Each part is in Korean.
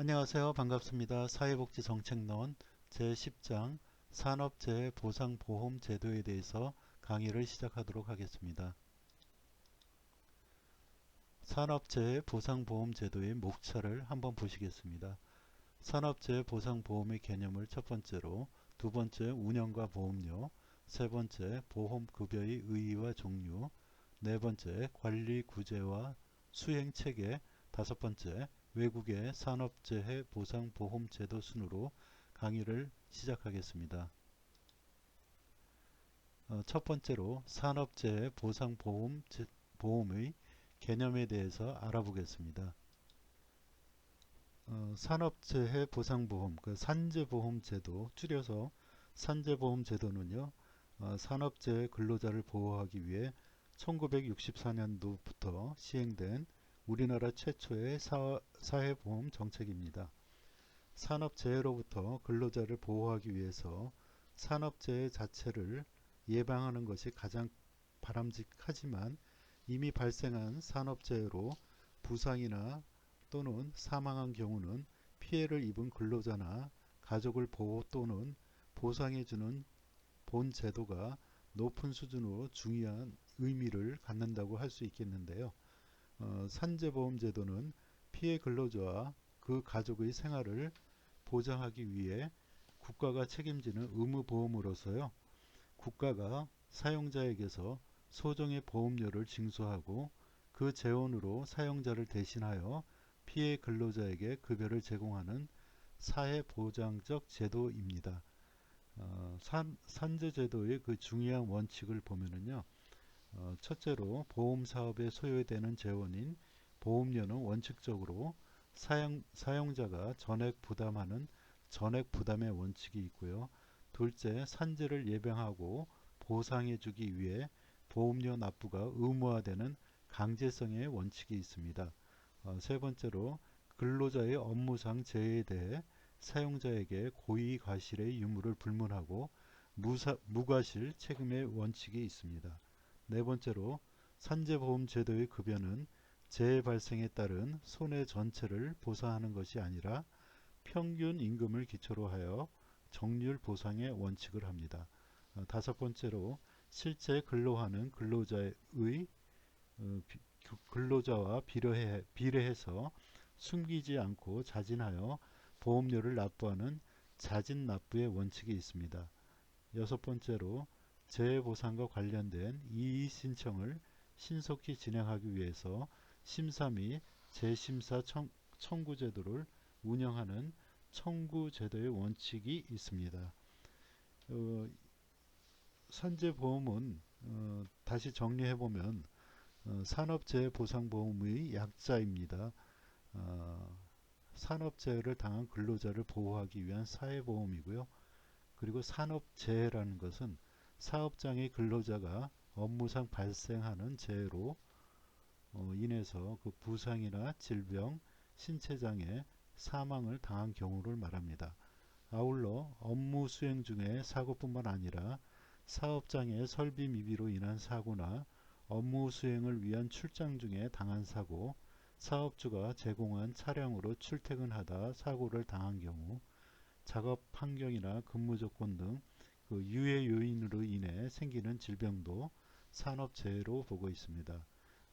안녕하세요. 반갑습니다. 사회복지정책론 제10장 산업재해 보상보험 제도에 대해서 강의를 시작하도록 하겠습니다. 산업재해 보상보험 제도의 목차를 한번 보시겠습니다. 산업재해 보상보험의 개념을 첫 번째로, 두 번째 운영과 보험료, 세 번째 보험급여의 의의와 종류, 네 번째 관리 구제와 수행체계, 다섯 번째 외국의 산업재해 보상보험제도 순으로 강의를 시작하겠습니다. 첫 번째로 산업재해 보상보험의 개념에 대해서 알아보겠습니다. 산업재해 보상보험, 그 산재보험제도, 줄여서 산재보험제도는요, 산업재해 근로자를 보호하기 위해 1964년도부터 시행된 우리나라 최초의 사회보험 정책입니다. 산업재해로부터 근로자를 보호하기 위해서 산업재해 자체를 예방하는 것이 가장 바람직하지만, 이미 발생한 산업재해로 부상이나 또는 사망한 경우는 피해를 입은 근로자나 가족을 보호 또는 보상해주는 본 제도가 높은 수준으로 중요한 의미를 갖는다고 할 수 있겠는데요. 산재보험제도는 피해 근로자와 그 가족의 생활을 보장하기 위해 국가가 책임지는 의무보험으로서요, 국가가 사용자에게서 소정의 보험료를 징수하고 그 재원으로 사용자를 대신하여 피해 근로자에게 급여를 제공하는 사회보장적 제도입니다. 산재제도의 그 중요한 원칙을 보면은요, 첫째로 보험사업에 소요되는 재원인 보험료는 원칙적으로 사용자가 전액 부담하는 전액 부담의 원칙이 있고요. 둘째, 산재를 예방하고 보상해주기 위해 보험료 납부가 의무화되는 강제성의 원칙이 있습니다. 세 번째로 근로자의 업무상 재해에 대해 사용자에게 고의과실의 유무를 불문하고 무과실 책임의 원칙이 있습니다. 네 번째로 산재보험제도의 급여는 재해 발생에 따른 손해 전체를 보상하는 것이 아니라 평균 임금을 기초로 하여 정률 보상의 원칙을 합니다. 다섯 번째로 실제 근로하는 근로자와 비례해서 숨기지 않고 자진하여 보험료를 납부하는 자진 납부의 원칙이 있습니다. 여섯 번째로 재해보상과 관련된 이의 신청을 신속히 진행하기 위해서 심사 및 재심사 청구 제도를 운영하는 청구 제도의 원칙이 있습니다. 산재보험은 다시 정리해보면 산업재해보상보험의 약자입니다. 산업재해를 당한 근로자를 보호하기 위한 사회보험이고요. 그리고 산업재해라는 것은 사업장의 근로자가 업무상 발생하는 재해로 인해서 그 부상이나 질병, 신체장애, 사망을 당한 경우를 말합니다. 아울러 업무 수행 중에 사고뿐만 아니라 사업장의 설비 미비로 인한 사고나 업무 수행을 위한 출장 중에 당한 사고, 사업주가 제공한 차량으로 출퇴근하다 사고를 당한 경우, 작업 환경이나 근무 조건 등 그 유해 요인으로 인해 생기는 질병도 산업재해로 보고 있습니다.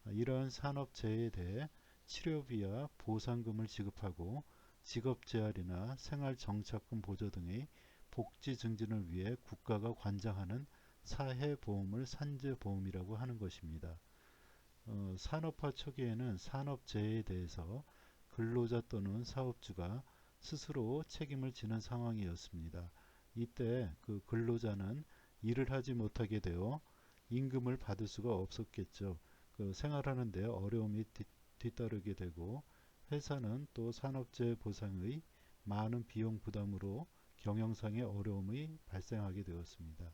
이러한 산업재해에 대해 치료비와 보상금을 지급하고 직업재활이나 생활정착금 보조 등의 복지 증진을 위해 국가가 관장하는 사회보험을 산재보험이라고 하는 것입니다. 산업화 초기에는 산업재해에 대해서 근로자 또는 사업주가 스스로 책임을 지는 상황이었습니다. 이때 그 근로자는 일을 하지 못하게 되어 임금을 받을 수가 없었겠죠. 그 생활하는 데 어려움이 뒤따르게 되고, 회사는 또 산업재해 보상의 많은 비용 부담으로 경영상의 어려움이 발생하게 되었습니다.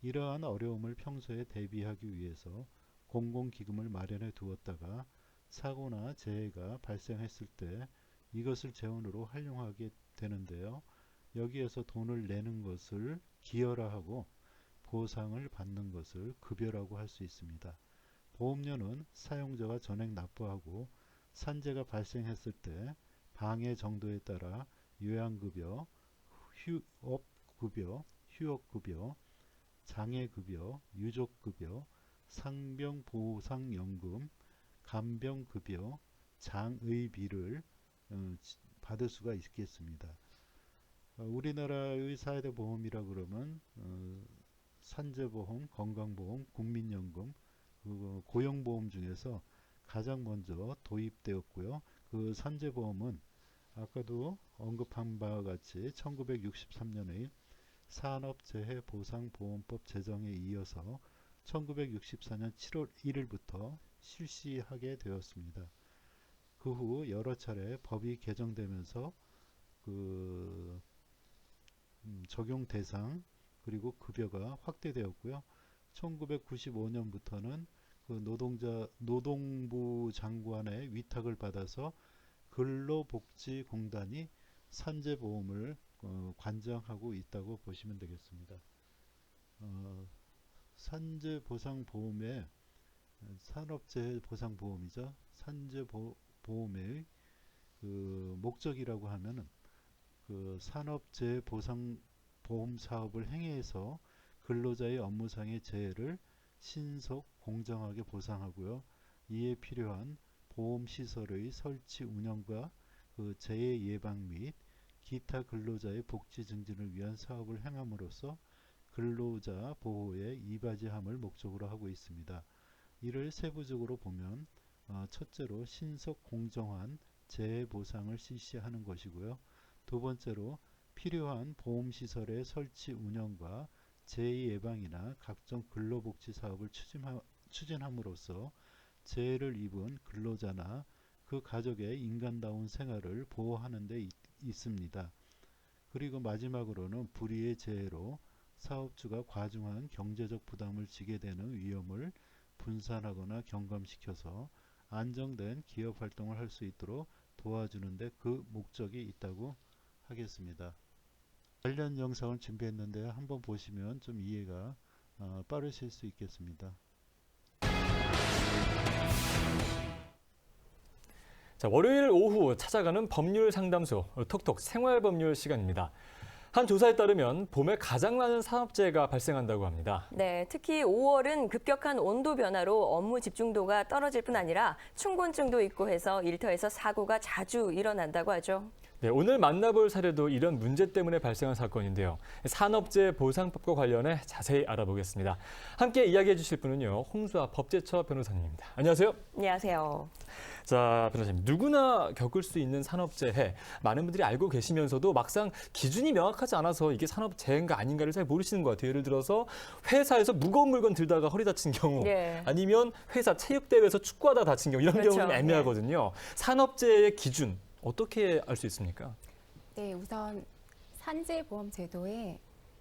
이러한 어려움을 평소에 대비하기 위해서 공공기금을 마련해 두었다가 사고나 재해가 발생했을 때 이것을 재원으로 활용하게 되는데요. 여기에서 돈을 내는 것을 기여라하고 보상을 받는 것을 급여라고 할 수 있습니다. 보험료는 사용자가 전액 납부하고 산재가 발생했을 때 방해 정도에 따라 요양급여, 휴업급여, 장애급여, 유족급여, 상병보상연금, 간병급여, 장의비를 받을 수가 있겠습니다. 우리나라의 4대 보험이라 그러면 산재보험, 건강보험, 국민연금, 고용보험 중에서 가장 먼저 도입되었고요. 그 산재보험은 아까도 언급한 바와 같이 1963년에 산업재해보상보험법 제정에 이어서 1964년 7월 1일부터 실시하게 되었습니다. 그 후 여러 차례 법이 개정되면서 적용 대상 그리고 급여가 확대되었고요. 1995년부터는 노동부 장관의 위탁을 받아서 근로복지공단이 산재보험을 관장하고 있다고 보시면 되겠습니다. 산재보상보험의 산업재해보상보험이죠. 산재보험의 목적이라고 하면은 산업재해보상 사업을 행해서 근로자의 업무상의 재해를 신속 공정하게 보상하고요. 이에 필요한 보험시설의 설치 운영과 재해 예방 및 기타 근로자의 복지 증진을 위한 사업을 행함으로써 근로자 보호에 이바지함을 목적으로 하고 있습니다. 이를 세부적으로 보면 첫째로 신속 공정한 재해 보상을 실시하는 것이고요. 두 번째로 필요한 보험시설의 설치 운영과 재해 예방이나 각종 근로복지 사업을 추진함으로써 재해를 입은 근로자나 그 가족의 인간다운 생활을 보호하는 데 있습니다. 그리고 마지막으로는 불의의 재해로 사업주가 과중한 경제적 부담을 지게 되는 위험을 분산하거나 경감시켜서 안정된 기업 활동을 할 수 있도록 도와주는 데 그 목적이 있다고 하겠습니다. 관련 영상을 준비했는데 한번 보시면 좀 이해가 빠르실 수 있겠습니다. 자, 월요일 오후 찾아가는 법률 상담소 톡톡 생활법률 시간입니다. 한 조사에 따르면 봄에 가장 많은 산업재해가 발생한다고 합니다. 네, 특히 5월은 급격한 온도 변화로 업무 집중도가 떨어질 뿐 아니라 춘곤증도 있고 해서 일터에서 사고가 자주 일어난다고 하죠. 네, 오늘 만나볼 사례도 이런 문제 때문에 발생한 사건인데요. 산업재해 보상법과 관련해 자세히 알아보겠습니다. 함께 이야기해 주실 분은요, 홍수아 법제처 변호사님입니다. 안녕하세요. 안녕하세요. 자, 변호사님, 누구나 겪을 수 있는 산업재해, 많은 분들이 알고 계시면서도 막상 기준이 명확하지 않아서 이게 산업재해인가 아닌가를 잘 모르시는 것 같아요. 예를 들어서 회사에서 무거운 물건 들다가 허리 다친 경우, 네. 아니면 회사 체육대회에서 축구하다 다친 경우, 이런 그렇죠. 경우는 애매하거든요. 산업재해의 기준, 어떻게 알 수 있습니까? 네, 우선 산재보험 제도의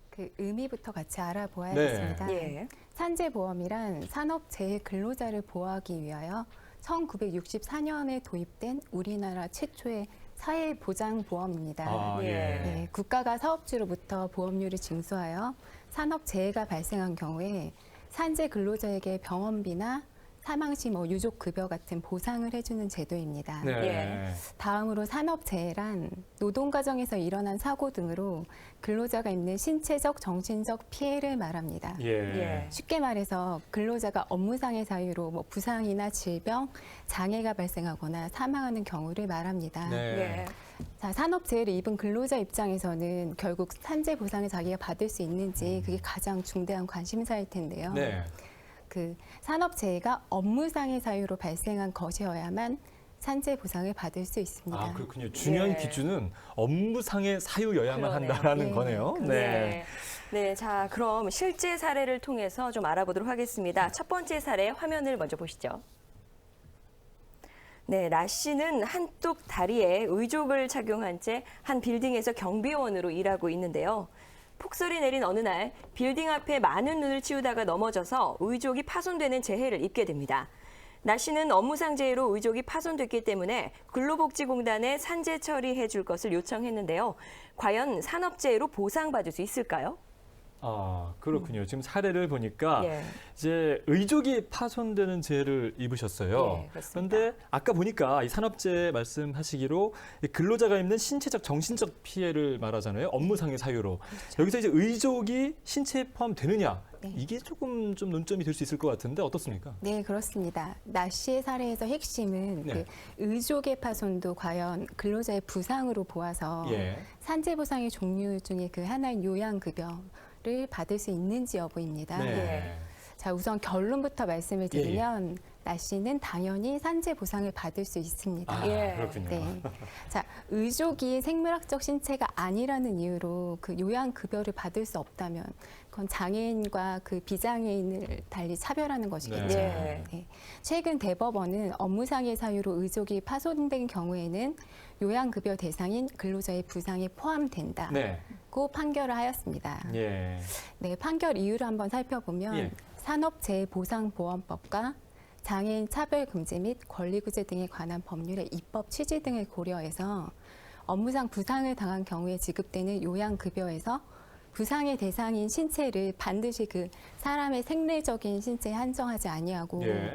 그 의미부터 같이 알아보아야겠습니다. 네. 산재보험이란 산업재해 근로자를 보호하기 위하여 1964년에 도입된 우리나라 최초의 사회보장보험입니다. 아, 예. 네, 국가가 사업주로부터 보험료를 징수하여 산업재해가 발생한 경우에 산재 근로자에게 병원비나 사망 시 유족급여 같은 보상을 해주는 제도입니다. 네. 예. 다음으로 산업재해란 노동과정에서 일어난 사고 등으로 근로자가 입는 신체적, 정신적 피해를 말합니다. 예. 쉽게 말해서 근로자가 업무상의 사유로 부상이나 질병, 장애가 발생하거나 사망하는 경우를 말합니다. 네. 자, 산업재해를 입은 근로자 입장에서는 결국 산재 보상을 자기가 받을 수 있는지 그게 가장 중대한 관심사일 텐데요. 네. 그 산업재해가 업무상의 사유로 발생한 것이어야만 산재 보상을 받을 수 있습니다. 아, 그렇군요. 중요한 네. 기준은 업무상의 사유여야만 그러네요. 한다라는 네, 거네요. 네. 네, 자, 그럼 실제 사례를 통해서 좀 알아보도록 하겠습니다. 첫 번째 사례 화면을 먼저 보시죠. 네, 나 씨는 한쪽 다리에 의족을 착용한 채 한 빌딩에서 경비원으로 일하고 있는데요. 폭설이 내린 어느 날 빌딩 앞에 많은 눈을 치우다가 넘어져서 의족이 파손되는 재해를 입게 됩니다. 나 씨는 업무상 재해로 의족이 파손됐기 때문에 근로복지공단에 산재 처리해 줄 것을 요청했는데요. 과연 산업재해로 보상받을 수 있을까요? 아, 그렇군요. 지금 사례를 보니까 예. 이제 의족이 파손되는 재해를 입으셨어요. 예, 그렇습니다. 그런데 아까 보니까 이 산업재해 말씀하시기로 이 근로자가 입는 신체적, 정신적 피해를 말하잖아요. 업무상의 사유로. 여기서 이제 의족이 신체에 포함되느냐? 네. 이게 조금 좀 논점이 될 수 있을 것 같은데 어떻습니까? 네, 그렇습니다. 나 씨의 사례에서 핵심은 네. 그 의족의 파손도 과연 근로자의 부상으로 보아서 예. 산재보상의 종류 중에 그 하나인 요양급여를 받을 수 있는지 여부입니다. 네. 자, 우선 결론부터 말씀을 드리면 나 씨는 당연히 산재보상을 받을 수 있습니다. 아, 예. 그렇군요. 네. 자, 의족이 생물학적 신체가 아니라는 이유로 그 요양급여를 받을 수 없다면 그건 장애인과 그 비장애인을 달리 차별하는 것이겠죠. 네. 네. 최근 대법원은 업무상의 사유로 의족이 파손된 경우에는 요양급여 대상인 근로자의 부상에 포함된다고 네. 판결을 하였습니다. 예. 네, 판결 이유를 한번 살펴보면 예. 산업재해보상보험법과 장애인 차별금지 및 권리구제 등에 관한 법률의 입법 취지 등을 고려해서 업무상 부상을 당한 경우에 지급되는 요양급여에서 부상의 대상인 신체를 반드시 그 사람의 생리적인 신체에 한정하지 아니하고 예.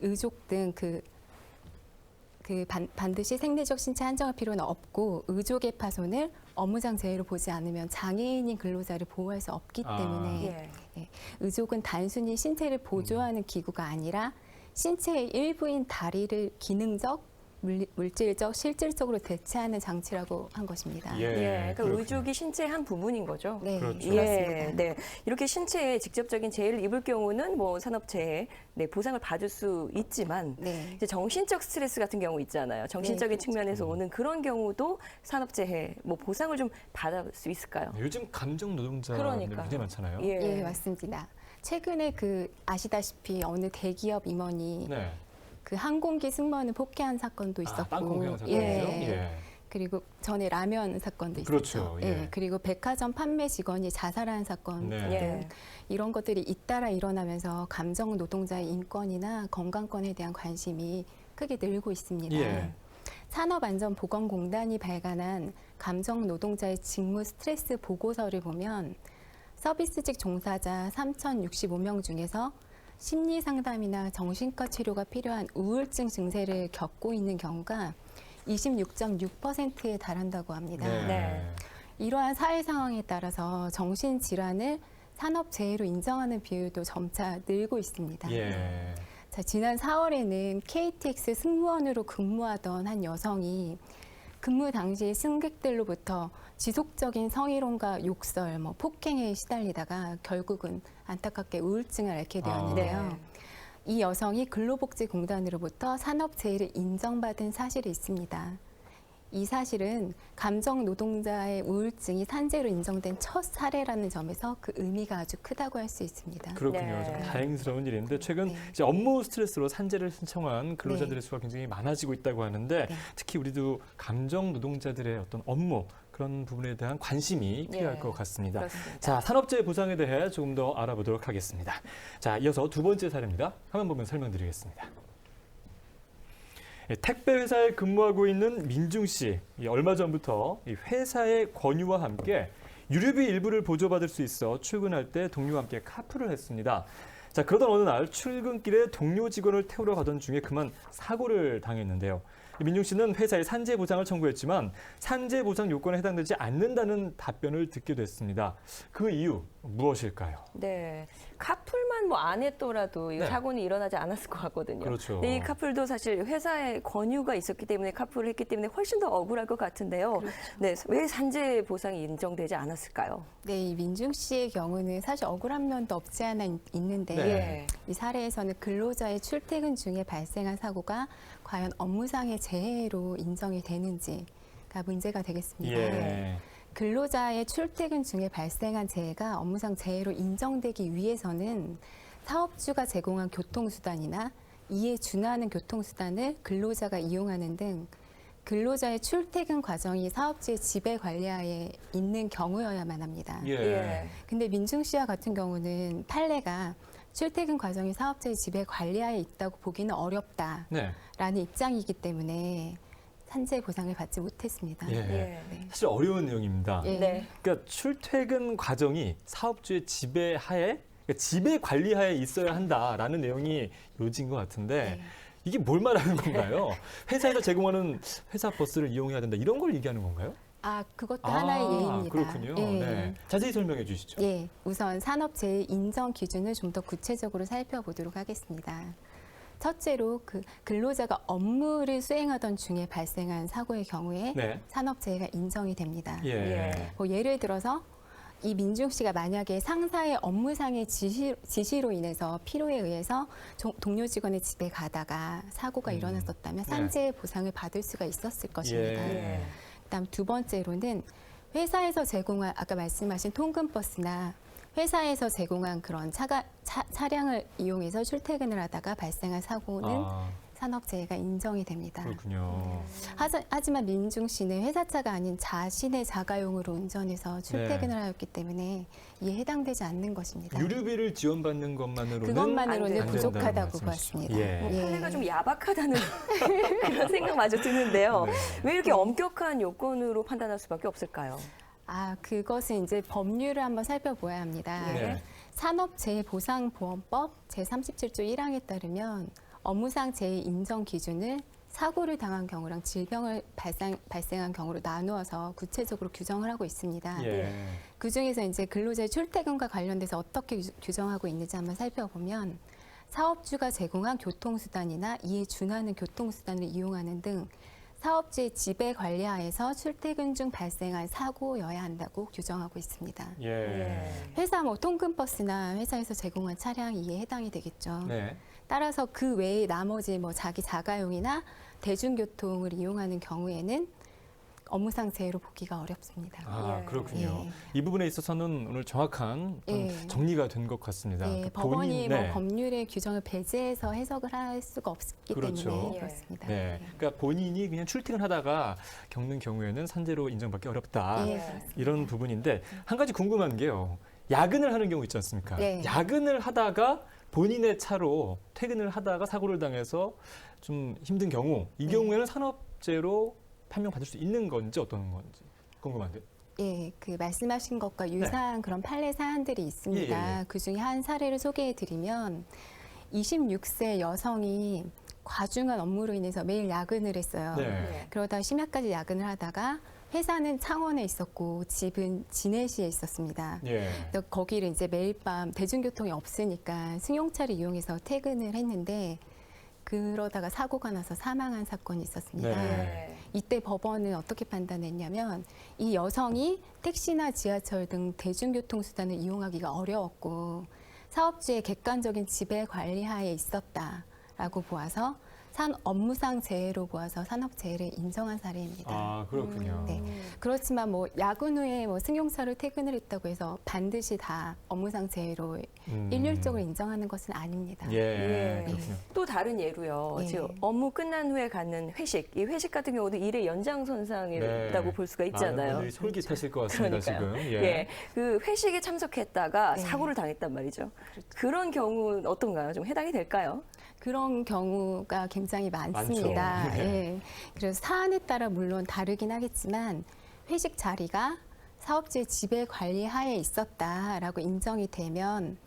의족 등 반드시 생리적 신체 한정할 필요는 없고 의족의 파손을 업무상 재해로 보지 않으면 장애인인 근로자를 보호할 수 없기 때문에 예. 의족은 단순히 신체를 보조하는 기구가 아니라 신체의 일부인 다리를 기능적, 물질적, 실질적으로 대체하는 장치라고 한 것입니다. 예. 그러니까 그렇군요. 의족이 신체의 한 부분인 거죠. 네, 그렇죠. 그렇습니다. 네. 이렇게 신체에 직접적인 재해를 입을 경우는 뭐 산업재해 보상을 받을 수 있지만 네. 이제 정신적 스트레스 같은 경우 있잖아요. 정신적인 네, 측면에서 오는 그런 경우도 산업재해 보상을 좀 받을 수 있을까요? 요즘 감정 노동자들 그러니까요. 굉장히 많잖아요. 예, 맞습니다. 최근에 아시다시피 어느 대기업 임원이 네. 그 항공기 승무원을 폭행한 사건도 있었고, 빵콩 사건이요? 예. 그리고 전에 라면 사건도 있었죠. 그렇죠. 예. 그리고 백화점 판매 직원이 자살한 사건 네. 등 예. 이런 것들이 잇따라 일어나면서 감정 노동자의 인권이나 건강권에 대한 관심이 크게 늘고 있습니다. 예. 산업안전보건공단이 발간한 감정 노동자의 직무 스트레스 보고서를 보면 서비스직 종사자 3,065명 중에서 심리 상담이나 정신과 치료가 필요한 우울증 증세를 겪고 있는 경우가 26.6%에 달한다고 합니다. 네. 이러한 사회 상황에 따라서 정신질환을 산업재해로 인정하는 비율도 점차 늘고 있습니다. 예. 자, 지난 4월에는 KTX 승무원으로 근무하던 한 여성이 근무 당시 승객들로부터 지속적인 성희롱과 욕설, 폭행에 시달리다가 결국은 안타깝게 우울증을 앓게 되었는데요. 네. 이 여성이 근로복지공단으로부터 산업재해를 인정받은 사실이 있습니다. 이 사실은 감정 노동자의 우울증이 산재로 인정된 첫 사례라는 점에서 그 의미가 아주 크다고 할 수 있습니다. 그렇군요. 네. 좀 다행스러운 일인데 최근 네. 이제 업무 스트레스로 산재를 신청한 근로자들의 네. 수가 굉장히 많아지고 있다고 하는데 네. 특히 우리도 감정 노동자들의 어떤 업무 그런 부분에 대한 관심이 필요할 네. 것 같습니다. 그렇습니다. 자, 산업재해 보상에 대해 조금 더 알아보도록 하겠습니다. 자, 이어서 두 번째 사례입니다. 화면 보면 설명드리겠습니다. 택배 회사에 근무하고 있는 민중 씨, 얼마 전부터 이 회사의 권유와 함께 유류비 일부를 보조받을 수 있어 출근할 때 동료와 함께 카풀을 했습니다. 자, 그러던 어느 날 출근길에 동료 직원을 태우러 가던 중에 그만 사고를 당했는데요. 민중 씨는 회사에 산재 보상을 청구했지만 산재 보상 요건에 해당되지 않는다는 답변을 듣게 됐습니다. 그 이유 무엇일까요? 네. 카풀만 안 했더라도 이 네. 사고는 일어나지 않았을 것 같거든요. 그렇죠. 이 카풀도 사실 회사의 권유가 있었기 때문에 카풀을 했기 때문에 훨씬 더 억울할 것 같은데요. 그렇죠. 네. 왜 산재 보상이 인정되지 않았을까요? 네, 이 민중 씨의 경우는 사실 억울한 면도 없지 않아 있는데 네. 이 사례에서는 근로자의 출퇴근 중에 발생한 사고가 과연 업무상의 재해로 인정이 되는지가 문제가 되겠습니다. 예. 근로자의 출퇴근 중에 발생한 재해가 업무상 재해로 인정되기 위해서는 사업주가 제공한 교통수단이나 이에 준하는 교통수단을 근로자가 이용하는 등 근로자의 출퇴근 과정이 사업주의 지배 관리하에 있는 경우여야만 합니다. 예. 근데 민중 씨와 같은 경우는 판례가 출퇴근 과정이 사업주의 지배 관리하에 있다고 보기는 어렵다라는 네. 입장이기 때문에 산재 보상을 받지 못했습니다. 예. 예. 네. 사실 어려운 내용입니다. 예. 네. 그러니까 출퇴근 과정이 사업주의 지배하에, 그러니까 지배 관리하에 있어야 한다라는 내용이 요지인 것 같은데 네. 이게 뭘 말하는 건가요? 회사에서 제공하는 회사 버스를 이용해야 된다 이런 걸 얘기하는 건가요? 아, 그것도 하나의 예입니다. 그렇군요. 예. 네. 자세히 설명해 주시죠. 예, 우선 산업재해 인정 기준을 좀 더 구체적으로 살펴보도록 하겠습니다. 첫째로 그 근로자가 업무를 수행하던 중에 발생한 사고의 경우에 네. 산업재해가 인정이 됩니다. 예. 예. 뭐 예를 들어서 이 민중 씨가 만약에 상사의 업무상의 지시로 인해서 필요에 의해서 동료 직원의 집에 가다가 사고가 일어났었다면 네. 산재 보상을 받을 수가 있었을 것입니다. 예. 그다음 두 번째로는 회사에서 제공한 아까 말씀하신 통근버스나 회사에서 제공한 그런 차량을 이용해서 출퇴근을 하다가 발생한 사고는 아, 산업재해가 인정이 됩니다. 그렇군요. 하지만 민중 씨는 회사차가 아닌 자신의 자가용으로 운전해서 출퇴근을 하였기 때문에 이에 해당되지 않는 것입니다. 유류비를 지원받는 것만으로는 그것만으로는 안 부족하다고 된다는 보았습니다. 말씀이시죠. 뭐 예. 판례가 좀 야박하다는 그런 생각마저 드는데요. 네. 왜 이렇게 엄격한 요건으로 판단할 수밖에 없을까요? 아, 그것은 이제 법률을 한번 살펴봐야 합니다. 네. 산업재해보상보험법 제37조 1항에 따르면 업무상 재해 인정 기준을 사고를 당한 경우랑 질병을 발생한 경우로 나누어서 구체적으로 규정을 하고 있습니다. 예. 그중에서 이제 근로자의 출퇴근과 관련돼서 어떻게 규정하고 있는지 한번 살펴보면 사업주가 제공한 교통수단이나 이에 준하는 교통수단을 이용하는 등 사업주의 지배 관리하에서 출퇴근 중 발생한 사고여야 한다고 규정하고 있습니다. 예. 회사 통근버스나 회사에서 제공한 차량이 이에 해당이 되겠죠. 네. 따라서 그 외에 나머지 자기 자가용이나 대중교통을 이용하는 경우에는 업무상 재해로 보기가 어렵습니다. 아, 예. 그렇군요. 예. 이 부분에 있어서는 오늘 정확한 좀 예. 정리가 된 것 같습니다. 네, 그 법원이 네. 법률의 규정을 배제해서 해석을 할 수가 없기 그렇죠. 때문에 예. 그렇습니다. 네. 그러니까 본인이 그냥 출퇴근하다가 겪는 경우에는 산재로 인정받기 어렵다. 예, 예. 그렇습니다. 이런 부분인데 한 가지 궁금한 게요. 야근을 하는 경우 있지 않습니까? 네. 야근을 하다가 본인의 차로 퇴근을 하다가 사고를 당해서 좀 힘든 경우, 이 네. 경우에는 산업재해로 판명받을 수 있는 건지 어떤 건지 궁금한데요. 예, 그 말씀하신 것과 유사한 그런 판례 사안들이 있습니다. 예, 예. 그 중에 한 사례를 소개해 드리면 26세 여성이 과중한 업무로 인해서 매일 야근을 했어요. 네. 그러다 심야까지 야근을 하다가 회사는 창원에 있었고 집은 진해시에 있었습니다. 예. 또 거기를 이제 매일 밤 대중교통이 없으니까 승용차를 이용해서 퇴근을 했는데 그러다가 사고가 나서 사망한 사건이 있었습니다. 네. 이때 법원은 어떻게 판단했냐면 이 여성이 택시나 지하철 등 대중교통수단을 이용하기가 어려웠고 사업주의 객관적인 지배 관리하에 있었다라고 보아서 업무상 재해로 보아서 산업재해를 인정한 사례입니다. 아, 그렇군요. 네. 그렇지만 야근 후에 승용차로 퇴근을 했다고 해서 반드시 다 업무상 재해로 일률적으로 인정하는 것은 아닙니다. 예. 예. 그렇군요. 또 다른 예로요. 예. 지금 업무 끝난 후에 갖는 회식. 이 회식 같은 경우도 일의 연장선상이라고 볼 수가 있잖아요. 많은 분들이 솔깃하실 것 같습니다, 그러니까요. 지금. 예. 그 회식에 참석했다가 네. 사고를 당했단 말이죠. 그런 경우는 어떤가요? 좀 해당이 될까요? 그런 경우가 굉장히 많습니다. 많죠. 네. 예. 그래서 사안에 따라 물론 다르긴 하겠지만 회식 자리가 사업주의 지배 관리 하에 있었다라고 인정이 되면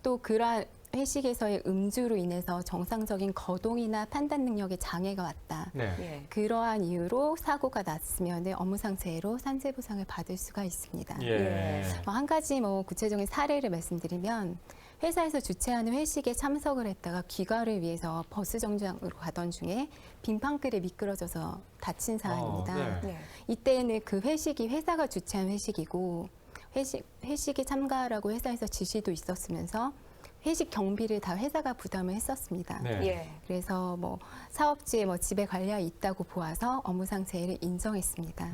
또 그러한 회식에서의 음주로 인해서 정상적인 거동이나 판단 능력에 장애가 왔다. 네. 예. 그러한 이유로 사고가 났으면 업무상 재해로 산재 보상을 받을 수가 있습니다. 예. 한 가지 구체적인 사례를 말씀드리면 회사에서 주최하는 회식에 참석을 했다가 귀가를 위해서 버스 정류장으로 가던 중에 빙판길에 미끄러져서 다친 사안입니다. 네. 네. 이때는 그 회식이 회사가 주최한 회식이고 회식에 참가하라고 회사에서 지시도 있었으면서 회식 경비를 다 회사가 부담을 했었습니다. 네. 예. 그래서 사업주의 지배 관리가 있다고 보아서 업무상 재해를 인정했습니다.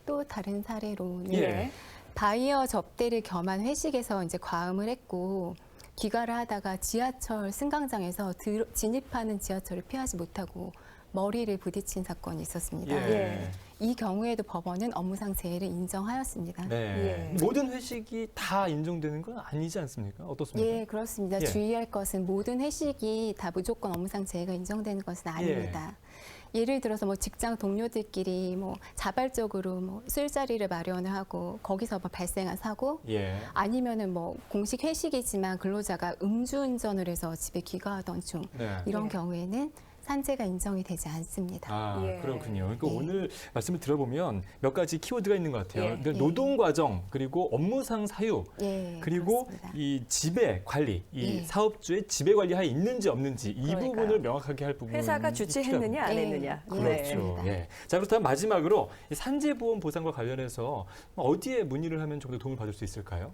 또 다른 사례로는 예. 바이어 접대를 겸한 회식에서 이제 과음을 했고 귀가를 하다가 지하철 승강장에서 진입하는 지하철을 피하지 못하고 머리를 부딪힌 사건이 있었습니다. 예. 이 경우에도 법원은 업무상 재해를 인정하였습니다. 네. 예. 모든 회식이 다 인정되는 건 아니지 않습니까? 어떻습니까? 예, 그렇습니다. 예. 주의할 것은 모든 회식이 다 무조건 업무상 재해가 인정되는 것은 아닙니다. 예를 들어서 뭐 직장 동료들끼리 뭐 자발적으로 뭐 술자리를 마련을 하고 거기서 뭐 발생한 사고, 예. 아니면은 뭐 공식 회식이지만 근로자가 음주운전을 해서 집에 귀가하던 중, 네. 이런 예. 경우에는 산재가 인정이 되지 않습니다. 아, 예. 그렇군요. 그러니까 네. 오늘 말씀을 들어보면 몇 가지 키워드가 있는 것 같아요. 예. 근데 노동 과정, 그리고 업무상 사유, 예, 그리고 그렇습니다. 이 지배 관리, 이 예. 사업주의 지배 관리하에 있는지 없는지 이 그러니까요. 부분을 명확하게 할 부분이 회사가 주최했느냐 안 예. 했느냐. 예. 네. 그렇죠. 맞습니다. 예. 자, 그렇다면 마지막으로 이 산재보험 보상과 관련해서 어디에 문의를 하면 좀 더 도움을 받을 수 있을까요?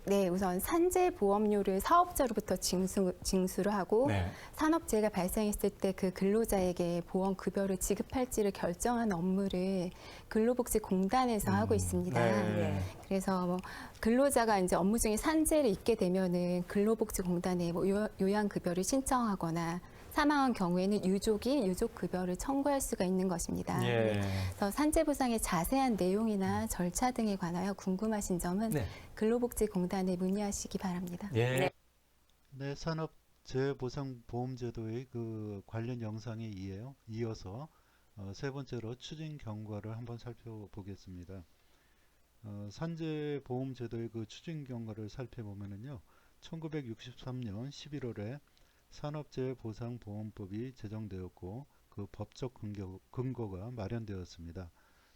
네, 우선 산재보험료를 사업자로부터 징수를 하고 네. 산업재해가 발생했을 때 그 근로자에게 보험급여를 지급할지를 결정하는 업무를 근로복지공단에서 하고 있습니다. 네. 그래서 뭐 근로자가 이제 업무 중에 산재를 입게 되면은 근로복지공단에 뭐 요양급여를 신청하거나 사망한 경우에는 유족이 유족급여를 청구할 수가 있는 것입니다. 예. 그래서 산재보상의 자세한 내용이나 절차 등에 관하여 궁금하신 점은 네. 근로복지공단에 문의하시기 바랍니다. 예. 네. 네, 산업재해보상보험제도의 그 관련 영상에 이어서 세 번째로 추진 경과를 한번 살펴보겠습니다. 산재보험제도의 그 추진 경과를 살펴보면은요, 1963년 11월에 산업재해보상보험법이 제정되었고 그 법적 근거가 마련되었습니다.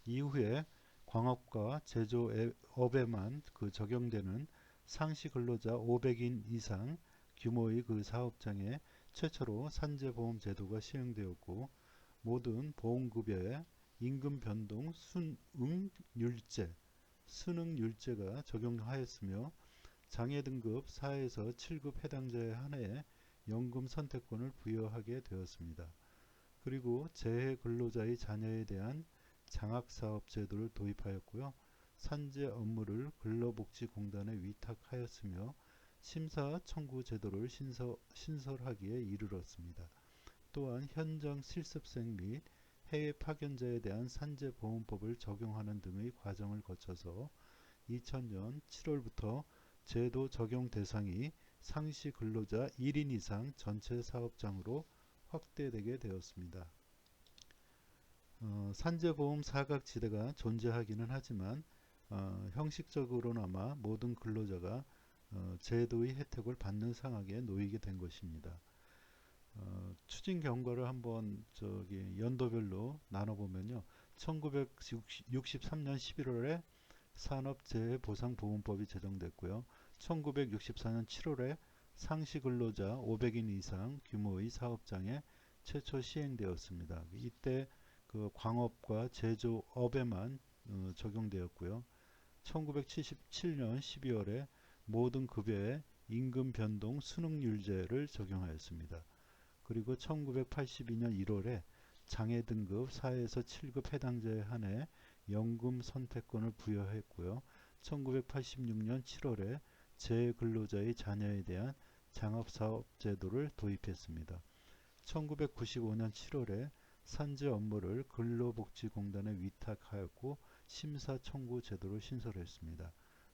이후에 광업과 제조업에만 그 적용되는 상시 근로자 500인 이상 규모의 그 사업장에 최초로 산재보험 제도가 시행되었고, 모든 보험급여에 임금 변동 순응률제가 적용하였으며, 장애 등급 4에서 7급 해당자에 한해 연금 선택권을 부여하게 되었습니다. 그리고 재해 근로자의 자녀에 대한 장학사업 제도를 도입하였고요. 산재 업무를 근로복지공단에 위탁하였으며 심사 청구 제도를 신설하기에 이르렀습니다. 또한 현장 실습생 및 해외 파견자에 대한 산재보험법을 적용하는 등의 과정을 거쳐서 2000년 7월부터 제도 적용 대상이 상시 근로자 1인 이상 전체 사업장으로 확대되게 되었습니다. 산재보험 사각지대가 존재하기는 하지만 형식적으로나마 모든 근로자가 제도의 혜택을 받는 상황에 놓이게 된 것입니다. 추진 경과를 한번 연도별로 나눠보면요. 1963년 11월에 산업재해보상보험법이 제정됐고요. 1964년 7월에 상시근로자 500인 이상 규모의 사업장에 최초 시행되었습니다. 이때 그 광업과 제조업에만 적용되었고요. 1977년 12월에 모든 급여에 임금 변동 순응률제를 적용하였습니다. 그리고 1982년 1월에 장애 등급 4에서 7급 해당자에 한해 연금 선택권을 부여했고요. 1986년 7월에 재근로자의 자녀에 대한 장학사업 제도를 도입했습니다. 1995년 7월에 산재 업무를 근로복지공단에 위탁하였고 심사 청구 제도를 신설했습니다.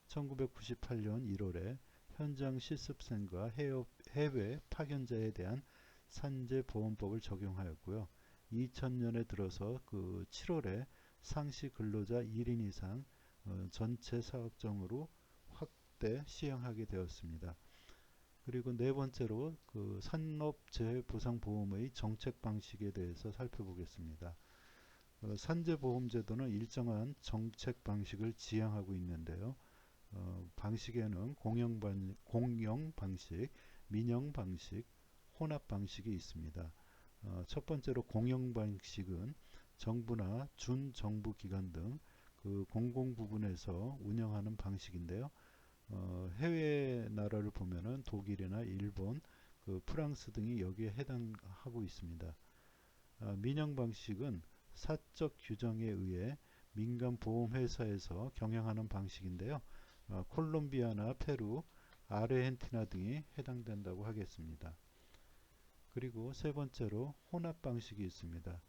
1998년 1월에 현장 실습생과 해외 파견자에 대한 산재보험법을 적용하였고요. 2000년에 들어서 그 7월에 상시 근로자 1인 이상 전체 사업장으로 확대 시행하게 되었습니다. 그리고 네 번째로 그 산업재해보상보험의 정책 방식에 대해서 살펴보겠습니다. 산재보험제도는 일정한 정책 방식을 지향하고 있는데요. 방식에는 공영 방식, 민영 방식, 혼합 방식이 있습니다. 첫 번째로 공영 방식은 정부나 준정부 기관 등 그 공공 부분에서 운영하는 방식인데요. 해외 나라를 보면은 독일이나 일본, 그 프랑스 등이 여기에 해당하고 있습니다. 민영 방식은 사적 규정에 의해 민간 보험회사에서 경영하는 방식인데요. 콜롬비아나 페루, 아르헨티나 등이 해당된다고 하겠습니다. 그리고 세 번째로 혼합 방식이 있습니다.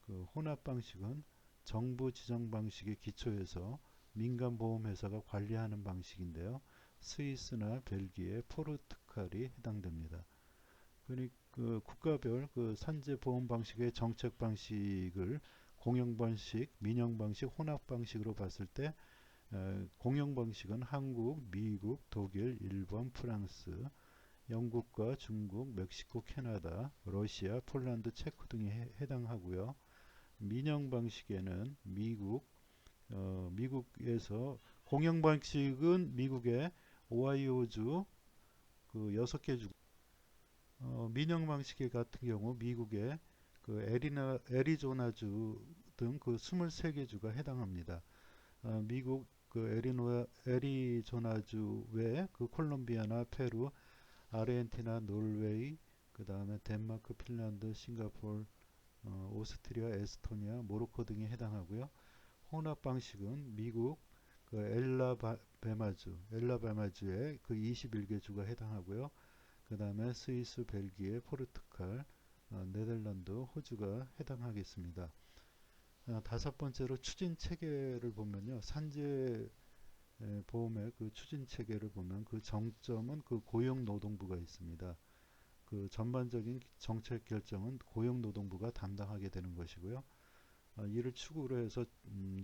그 혼합 방식은 정부 지정 방식에 기초해서 민간 보험회사가 관리하는 방식인데요. 스위스나 벨기에, 포르투갈이 해당됩니다. 그 국가별 그 산재 보험 방식의 정책 방식을 공영 방식, 민영 방식, 혼합 방식으로 봤을 때 공영 방식은 한국, 미국, 독일, 일본, 프랑스, 영국과 중국, 멕시코, 캐나다, 러시아, 폴란드, 체코 등이 해당하고요. 민영 방식에는 미국에서 공영 방식은 미국의 오하이오주 그 6개 주, 민영 방식 같은 경우 미국의 그 애리조나주 등 그 23개 주가 해당합니다. 미국 그 애리조나주 외에 그 콜롬비아나 페루, 아르헨티나, 노르웨이, 그 다음에 덴마크, 핀란드, 싱가포르, 오스트리아, 에스토니아, 모로코 등이 해당하고요. 혼합 방식은 미국 그 엘라바마주의 그 21개 주가 해당하고요. 그 다음에 스위스, 벨기에, 포르투갈, 네덜란드, 호주가 해당하겠습니다. 다섯 번째로 추진 체계를 보면요. 산재 보험의 그 추진 체계를 보면 그 정점은 그 고용노동부가 있습니다. 그 전반적인 정책 결정은 고용노동부가 담당하게 되는 것이고요. 이를 축으로 해서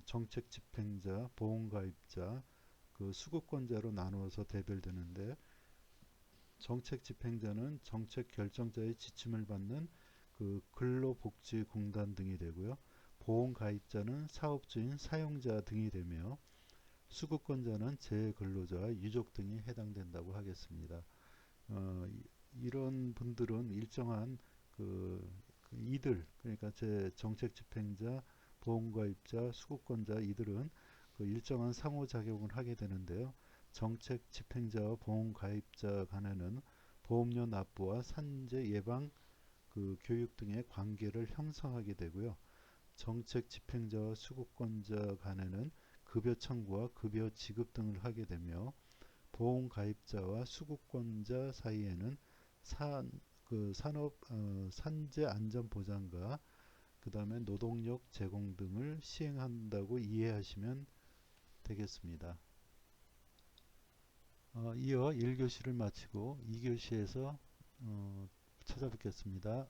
정책 집행자, 보험가입자, 그 수급권자로 나누어서 대별되는데 정책 집행자는 정책 결정자의 지침을 받는 그 근로복지공단 등이 되고요. 보험가입자는 사업주인, 사용자 등이 되며 수급권자는 재근로자와 유족 등이 해당된다고 하겠습니다. 이런 분들은 일정한 이들 그러니까 제 정책 집행자, 보험가입자, 수급권자 이들은 그 일정한 상호작용을 하게 되는데요. 정책 집행자와 보험가입자 간에는 보험료 납부와 산재 예방 그 교육 등의 관계를 형성하게 되고요. 정책 집행자와 수급권자 간에는 급여 청구와 급여 지급 등을 하게 되며 보험 가입자와 수급권자 사이에는 산업 산재 안전 보장과 그 다음에 노동력 제공 등을 시행한다고 이해하시면 되겠습니다. 이어 1교시를 마치고 2교시에서 찾아뵙겠습니다.